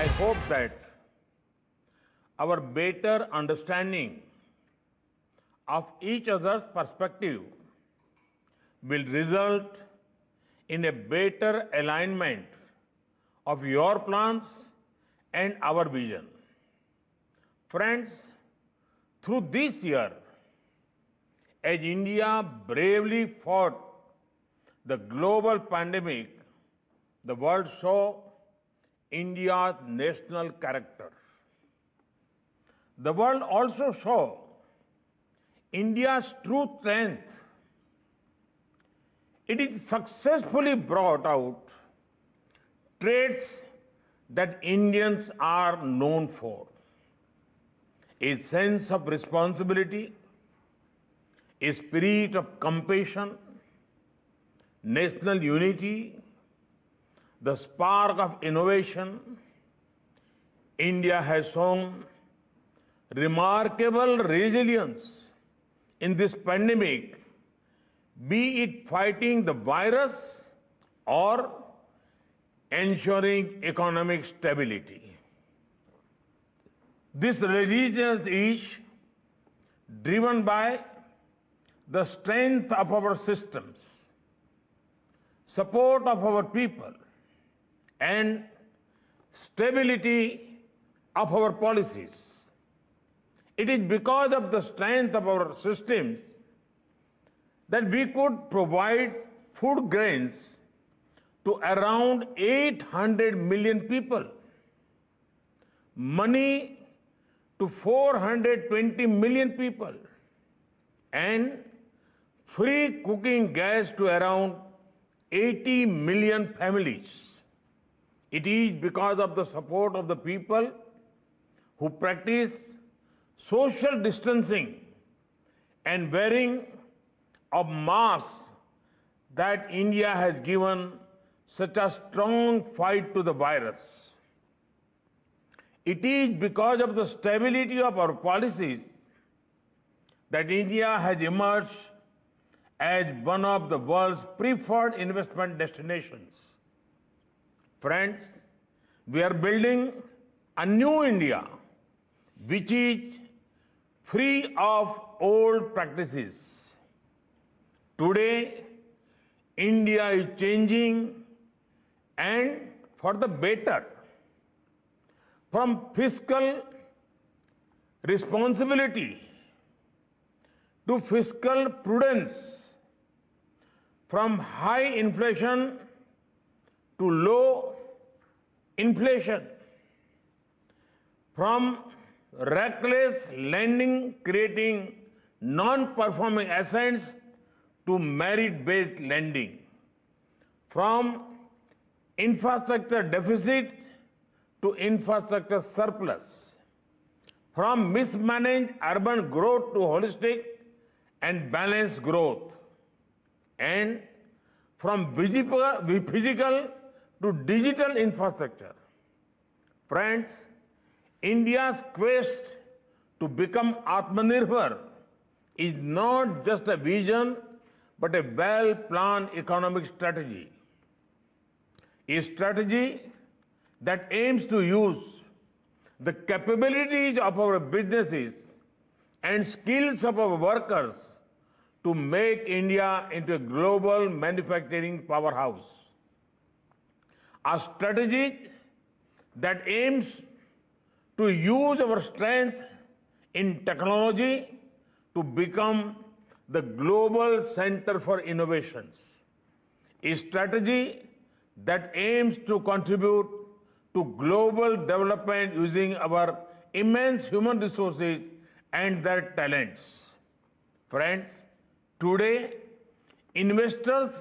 I hope that our better understanding of each other's perspective will result in a better alignment of your plans and our vision. Friends, through this year, as India bravely fought the global pandemic, the world saw India's national character. The world also saw India's true strength. It is successfully brought out traits that Indians are known for: a sense of responsibility, a spirit of compassion, national unity, the spark of innovation. India has shown remarkable resilience in this pandemic, be it fighting the virus or ensuring economic stability. This resilience is driven by the strength of our systems, support of our people, and stability of our policies. It is because of the strength of our systems that we could provide food grains to around 800 million people, money to 420 million people, and free cooking gas to around 80 million families. It is because of the support of the people who practice social distancing and wearing of masks that India has given such a strong fight to the virus. It is because of the stability of our policies that India has emerged as one of the world's preferred investment destinations. Friends, we are building a new India which is free of old practices. Today, India is changing and for the better. From fiscal responsibility to fiscal prudence, from high inflation to low inflation, from reckless lending creating non-performing assets to merit-based lending, from infrastructure deficit to infrastructure surplus, from mismanaged urban growth to holistic and balanced growth, and from physical to digital infrastructure. Friends, India's quest to become Atmanirbhar is not just a vision but a well-planned economic strategy. A strategy that aims to use the capabilities of our businesses and skills of our workers to make India into a global manufacturing powerhouse. A strategy that aims to use our strength in technology to become the global center for innovations. A strategy that aims to contribute to global development using our immense human resources and their talents. Friends, today, investors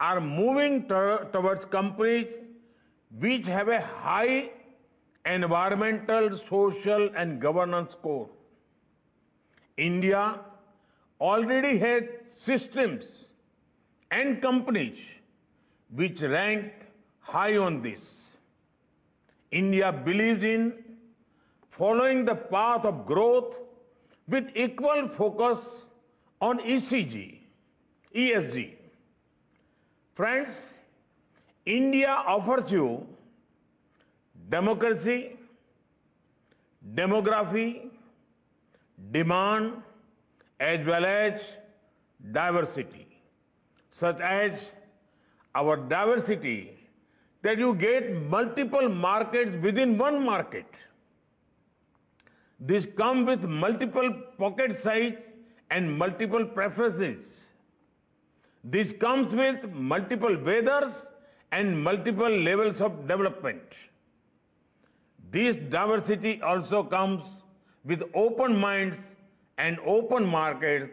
are moving towards companies which have a high environmental, social, and governance score. India already has systems and companies which rank high on this. India believes in following the path of growth with equal focus on ESG. Friends, India offers you democracy, demography, demand, as well as diversity, such as our diversity that you get multiple markets within one market. This comes with multiple pocket size and multiple preferences. This comes with multiple weathers and multiple levels of development. This diversity also comes with open minds and open markets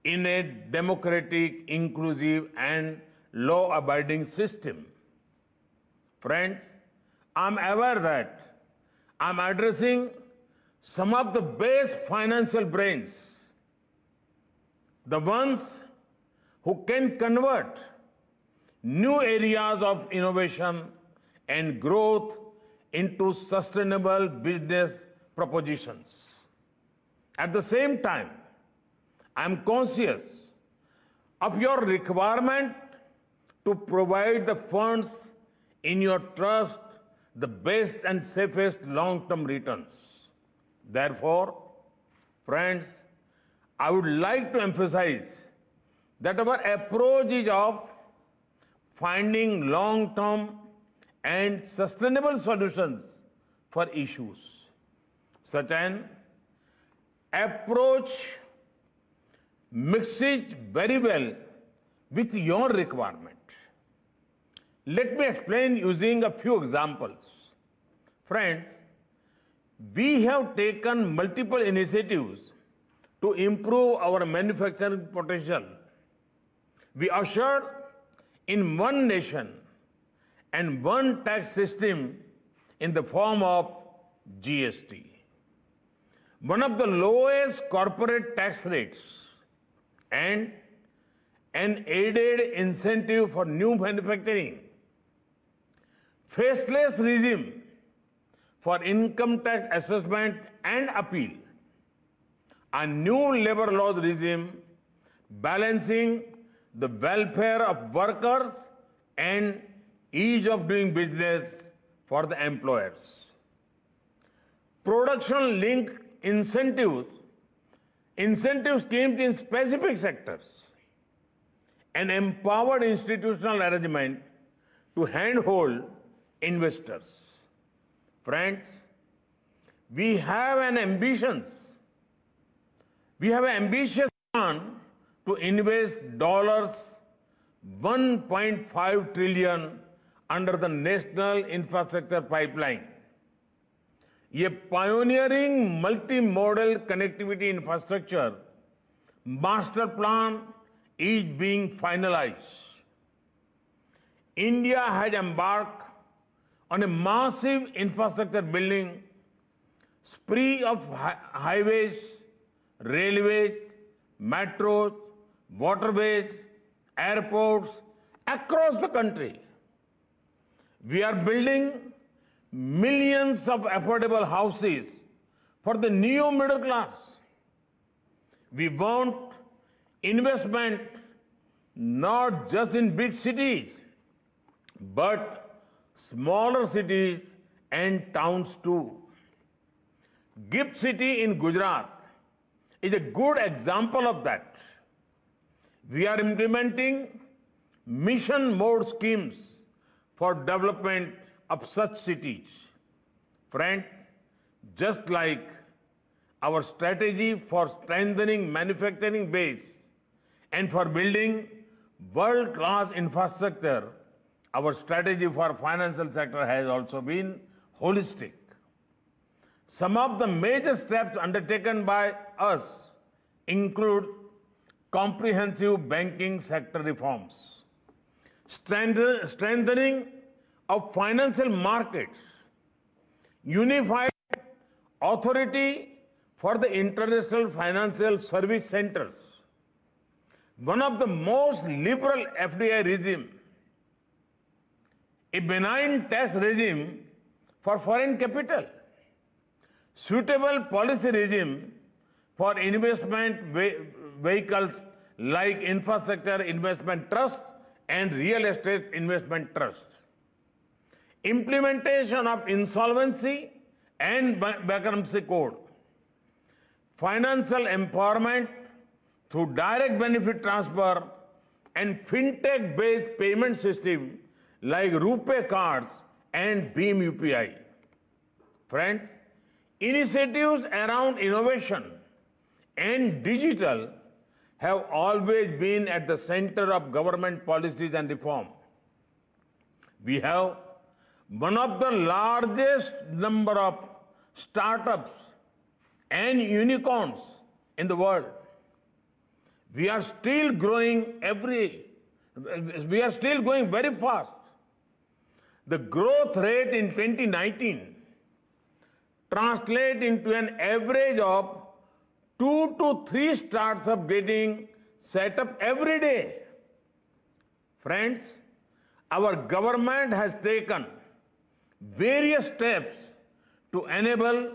in a democratic, inclusive, and law-abiding system. Friends, I'm aware that I'm addressing some of the best financial brains, the ones who can convert new areas of innovation and growth into sustainable business propositions. At the same time, I'm conscious of your requirement to provide the funds in your trust the best and safest long-term returns. Therefore, friends, I would like to emphasize that our approach is of finding long-term and sustainable solutions for issues. Such an approach mixes very well with your requirement. Let me explain using a few examples. Friends, we have taken multiple initiatives to improve our manufacturing potential. We ushered in one nation and one tax system in the form of GST. One of the lowest corporate tax rates and an added incentive for new manufacturing, faceless regime for income tax assessment and appeal, a new labor laws regime balancing the welfare of workers and ease of doing business for the employers. Production-linked incentive schemes in specific sectors, an empowered institutional arrangement to handhold investors. Friends, we have an ambitious plan to invest $1.5 trillion under the National Infrastructure Pipeline. A pioneering multimodal connectivity infrastructure master plan is being finalized. India has embarked on a massive infrastructure building spree of highways, railways, metros, waterways, airports across the country. We are building millions of affordable houses for the new middle class. We want investment not just in big cities, but smaller cities and towns too. GIFT City in Gujarat is a good example of that. We are implementing mission mode schemes for development of such cities. Friends, just like our strategy for strengthening manufacturing base and for building world-class infrastructure, our strategy for financial sector has also been holistic. Some of the major steps undertaken by us include comprehensive banking sector reforms, strengthening of financial markets, unified authority for the international financial service centers, one of the most liberal FDI regime, a benign tax regime for foreign capital, suitable policy regime for investment vehicles like infrastructure investment trust and real estate investment trust, implementation of insolvency and bankruptcy code, financial empowerment through direct benefit transfer and fintech-based payment system like RuPay cards and Beam UPI. Friends, initiatives around innovation and digital have always been at the center of government policies and reform. We have one of the largest number of startups and unicorns in the world. We are still growing very fast. The growth rate in 2019 translates into an average of 2 to 3 startups getting set up every day. Friends, our government has taken various steps to enable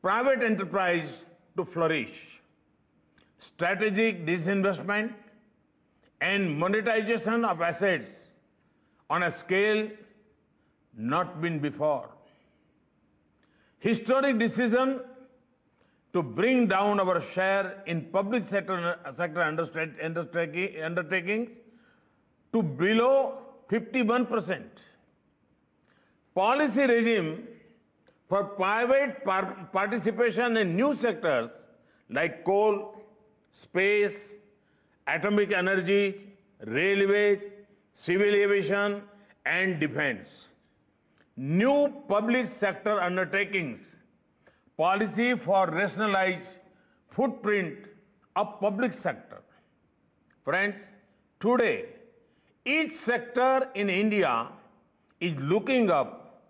private enterprise to flourish. Strategic disinvestment and monetization of assets on a scale not been before. Historic decision to bring down our share in public sector undertakings to below 51%. Policy regime for private participation in new sectors like coal, space, atomic energy, railways, civil aviation, and defense. New public sector undertakings, policy for rationalized footprint of public sector. Friends, today, each sector in India is looking up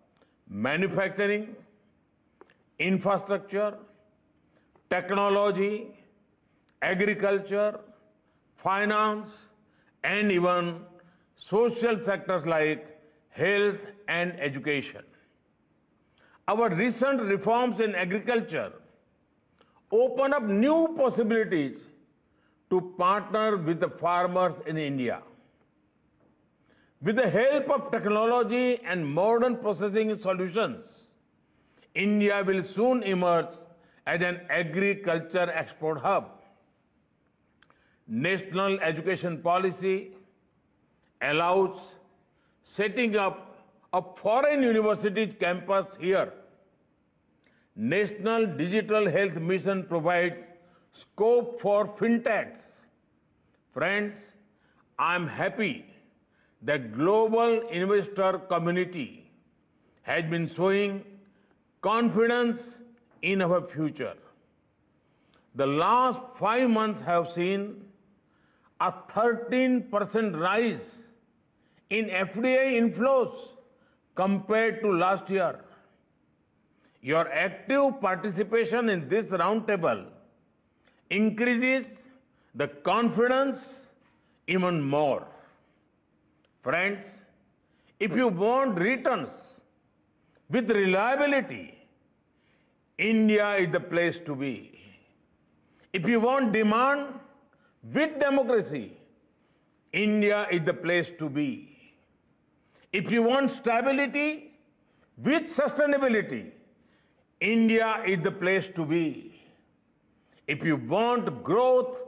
manufacturing, infrastructure, technology, agriculture, finance, and even social sectors like health and education. Our recent reforms in agriculture open up new possibilities to partner with the farmers in India. With the help of technology and modern processing solutions, India will soon emerge as an agriculture export hub. National education policy allows setting up a foreign university campus here. National Digital Health Mission provides scope for fintechs. Friends, I am happy that global investor community has been showing confidence in our future. The last 5 months have seen a 13% rise in FDI inflows compared to last year. Your active participation in this roundtable increases the confidence even more. Friends, if you want returns with reliability, India is the place to be. If you want demand with democracy, India is the place to be. If you want stability with sustainability, India is the place to be. If you want growth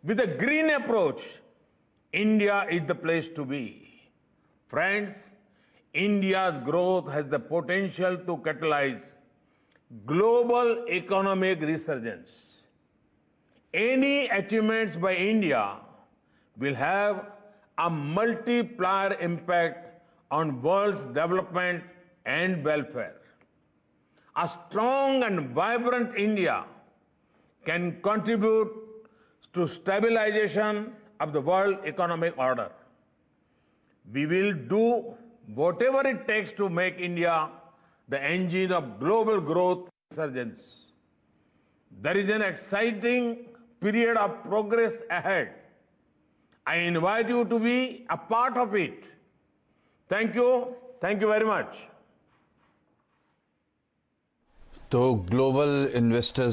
with a green approach, India is the place to be. Friends, India's growth has the potential to catalyze global economic resurgence. Any achievements by India will have a multiplier impact on world's development and welfare. A strong and vibrant India can contribute to stabilization of the world economic order. We will do whatever it takes to make India the engine of global growth resurgence. There is an exciting period of progress ahead. I invite you to be a part of it. Thank you. Thank you very much. तो global investors